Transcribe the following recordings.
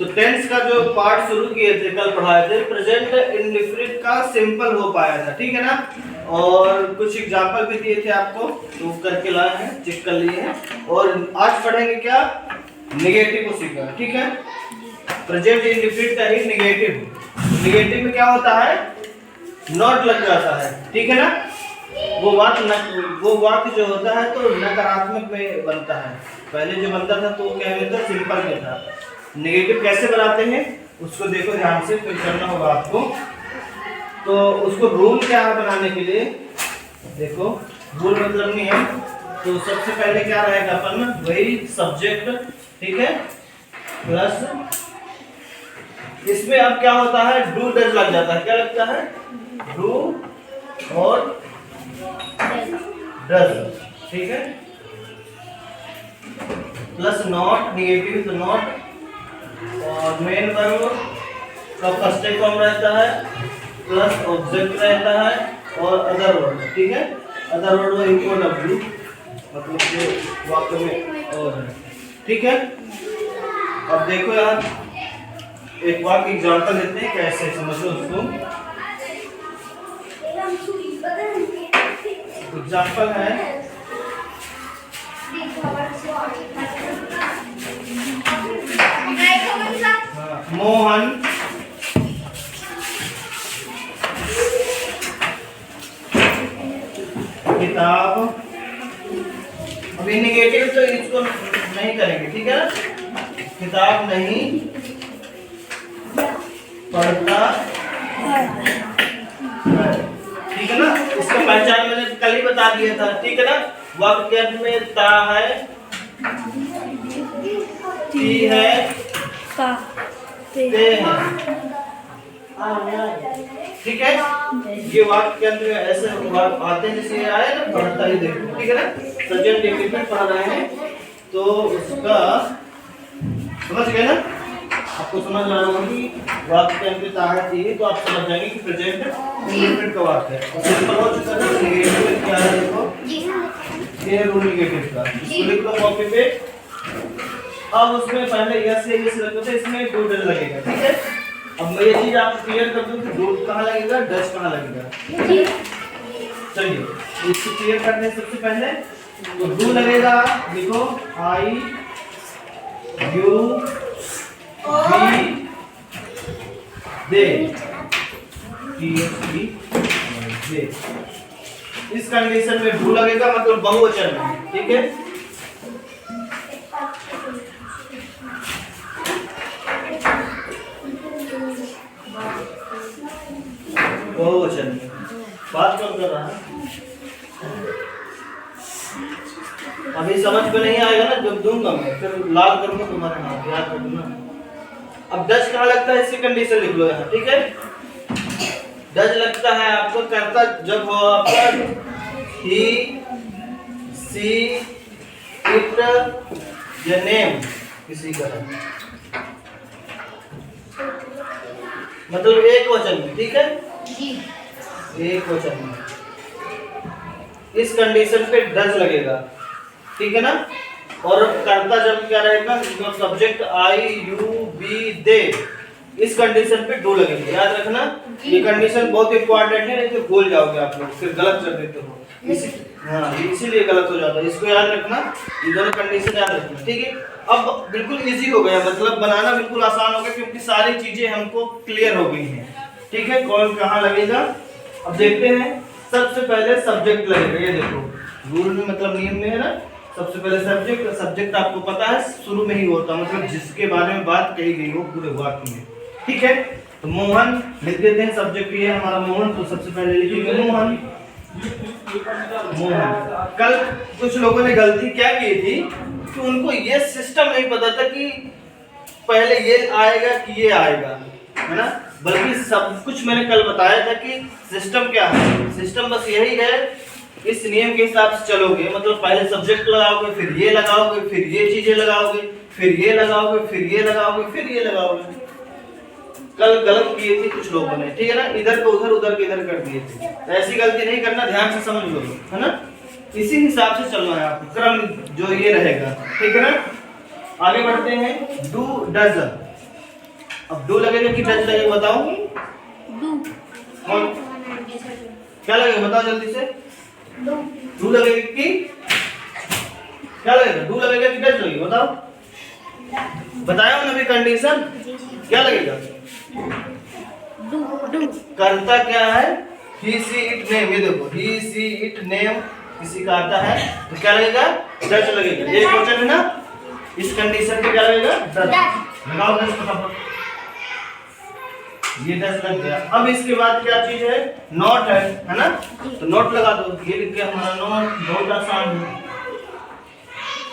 तो टेंस का जो पार्ट शुरू किए थे, कल पढ़ाए थे, प्रेजेंट इंडेफिनिट का सिंपल हो पाया था, ठीक है ना। और कुछ एग्जांपल भी दिए थे आपको, तो करके लाए हैं, चेक कर लिए हैं। और आज पढ़ेंगे क्या, नेगेटिव को सीखा, ठीक है। प्रेजेंट इंडेफिनिट का ही नेगेटिव, नेगेटिव में क्या होता है, नॉट लग जाता है, ठीक है ना। वो वाक्य जो होता है तो नकारात्मक में बनता है। पहले जो बनता था तो क्या होता था, सिंपल में था। नेगेटिव कैसे बनाते हैं उसको देखो ध्यान से, फिर करना होगा आपको। तो उसको रूल क्या है बनाने के लिए, देखो रूल मतलब नहीं है। तो सबसे पहले क्या रहेगा अपन, वही सब्जेक्ट, ठीक है, प्लस इसमें अब क्या होता है, डू डज लग जाता है। क्या लगता है, डू और डज, ठीक है, प्लस नॉट, नेगेटिव तो नॉट, और मेन वर्ब का फर्स्ट फॉर्म रहता है, प्लस ऑब्जेक्ट रहता है, और अदर वर्ड, ठीक है। अदर वर्ड वो इनको डब्ल्यू, मतलब जो वाक्य में और है, ठीक है। अब देखो यार, एक वाक्य एग्जांपल देते हैं, कैसे समझो उसको। एग्जांपल है, मोहन किताब, अभी नेगेटिव तो इसको नहीं करेंगे, ठीक है। किताब नहीं पढ़ता, ठीक है ना। इसका पहचान मैंने कल ही बता दिया था, ठीक है ना। वाक्य के अंत में ता है, ती है, ते है, ठीक है। ये वाक्य के अंत में ऐसे आते हैं जैसे आए ना, पढ़ता ही देखो, ठीक है ना। प्रेजेंट इंडेफिनिट पढ़ रहे हैं तो उसका समझ गए ना। आपको समझ आ रहा कि वाक्य के अंत में ता है, ती है, तो आप समझ जाएंगे कि प्रेजेंट इंडेफिनिट का वाक्य है। सिंपल हो चुका है। नेगेटिव क्या है, देखो ये रूल नेगेटिव का, इसको लिख लो कॉपी पे। अब उसमें पहले यस से यस रखते थे, इसमें डू डज लगेगा, ठीक है। अब मैं ये चीज आपको क्लियर कर दूं कि डू कहाँ लगेगा, डज कहाँ लगेगा। चलिए इसको क्लियर करने से सबसे पहले तो डू लगेगा, देखो आई यू वी दे, दे, इस कंडीशन में डू लगेगा, मतलब बहुवचन में, ठीक है। बहुवचन में बात कौन कर रहा है, अभी समझ में नहीं आएगा ना, जब दूंगा मैं फिर लाल करूंगा तुम्हारे नाम, याद कर दूंगा। अब डज कहाँ लगता है, इसकी कंडीशन लिख लो यहाँ, ठीक है। डज लगता है आपको करता जब हो आपका ही, सी, इट या नेम किसी का है, मतलब एक वचन में, ठीक है, एक वचन में। इस कंडीशन पे डज लगेगा, ठीक है ना। और कर्ता जब क्या रहेगा, सब्जेक्ट आई यू बी दे, इस कंडीशन पे डू लगेगा, याद रखना। ये कंडीशन बहुत इंपॉर्टेंट है, नहीं तो भूल जाओगे आप लोग, फिर गलत कर देते हो। हाँ इसीलिए गलत हो जाता है, इसको याद रखना, ये दोनों कंडीशन याद रखना, ठीक है। अब बिल्कुल इजी हो गया, मतलब बनाना बिल्कुल आसान हो गया, क्योंकि सारी चीजें हमको क्लियर हो गई हैं, ठीक है। कौन कहाँ लगेगा अब देखते हैं। सबसे पहले सब्जेक्ट लगेगा, ये देखो रूल में, मतलब नियम में है ना। सबसे पहले सब्जेक्ट, सब्जेक्ट आपको पता है शुरू में ही होता, मतलब जिसके बारे में बात कही गई हो पूरे वाक्य में, ठीक है। तो मोहन लिख देते हैं, सब्जेक्ट ये है हमारा मोहन, तो सबसे पहले लिखेंगे मोहन। मोहन, कल कुछ लोगों ने गलती क्या की थी कि उनको ये सिस्टम नहीं पता था कि पहले ये आएगा कि ये आएगा, है ना। बल्कि सब कुछ मैंने कल बताया था कि सिस्टम क्या है। सिस्टम बस यही है, इस नियम के हिसाब से चलोगे, मतलब पहले सब्जेक्ट लगाओगे, फिर ये लगाओगे, फिर ये चीजें लगाओगे, फिर ये लगाओगे, फिर ये लगाओगे, फिर ये लगाओगे। कल गलत किए थे कुछ लोगों ने, ठीक है ना, इधर को उधर, उधर के इधर कर दिए थे। तो ऐसी गलती नहीं करना, ध्यान से समझ लो, है ना। इसी हिसाब से चलना है आपको, क्रम जो ये रहेगा, ठीक है ना। आगे बढ़ते हैं, डू डज। अब डू लगेगा कि डज लगेगा बताओ। कौन क्या लगेगा बताओ जल्दी से। डू लगेगा कि क्या लगेगा? डू लगेगा कि डज लगेगा बताओ। बताया हूं अभी कंडीशन क्या लगेगा। करता क्या है? ही सी इट नेम। ये देखो ही सी इट नेम किसी का आता है तो क्या लगेगा? डज लगेगा। एक क्वेश्चन है ना, इस कंडीशन पे क्या लगेगा? डज। लगाओ डज फटाफट। ये डज लग गया। अब इसके बाद क्या चीज है? नॉट है ना, तो नॉट लगा दो। ये लिख गया हमारा नॉट, बहुत आसान है।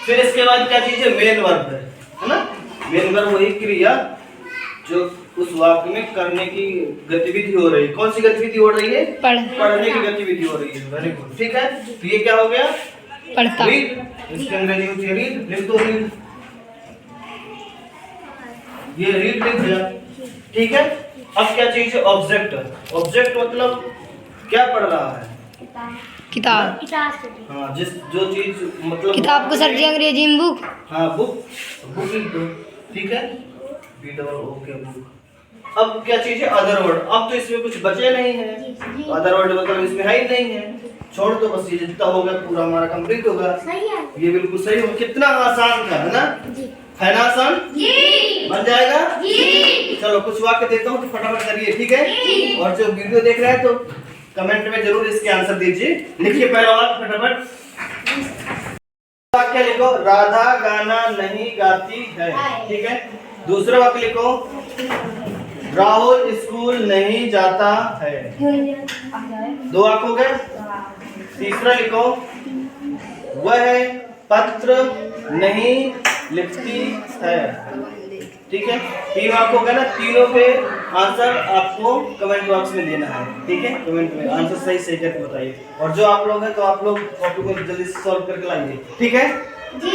फिर इसके बाद क्या चीज है? मेन वर्ब है ना। मेन वर्ब वही क्रिया जो उस वाक्य में करने की गतिविधि हो रही है। कौन सी गतिविधि हो रही है? पढ़ने की गतिविधि हो रही है। वेरी गुड, ठीक है। तो ये क्या हो गया? पढ़ता। रीड। इसके अंग्रेजी होती है रीड। लिख दो रीड। ये रीड लिख दिया, ठीक है। अब क्या चीज है? ऑब्जेक्ट। ऑब्जेक्ट मतलब क्या पढ़ रहा है? किताब। हाँ, जो चीज मतलब किताब को सर जी अंग्रेजी में बुक। हाँ बुक, बुक लिख दो, ठीक है। B double O K book. अब क्या चीज है? Other word. अब तो इसमें कुछ बचे नहीं है, अदर वर्ड मतलब इसमें है ही नहीं है, छोड़ दो बस। ये जितना होगा पूरा हमारा कंप्लीट होगा। ये बिल्कुल सही होगा। कितना आसान था, है ना? है ना आसान? बन जाएगा। चलो कुछ वाक्य देता हूँ तो फटाफट करिए, ठीक है। और जो वीडियो देख रहे हैं तो कमेंट में जरूर इसके आंसर दीजिए। लिखिए पहला वाक्य फटाफट। वाक्य लिखो, राधा गाना नहीं गाती है, ठीक है। दूसरा वाक्य लिखो, राहुल स्कूल नहीं जाता है। दो वाक्य हो गए। तीसरा लिखो, वह पत्र नहीं लिखती है, ठीक है। तीन वाक्य हो गए ना। तीनों के आंसर आपको कमेंट बॉक्स में देना है, ठीक है। कमेंट में आंसर सही सही करके बताइए। और जो आप लोग हैं तो आप लोग कॉपी को जल्दी से सॉल्व करके लाइए, ठीक है जी।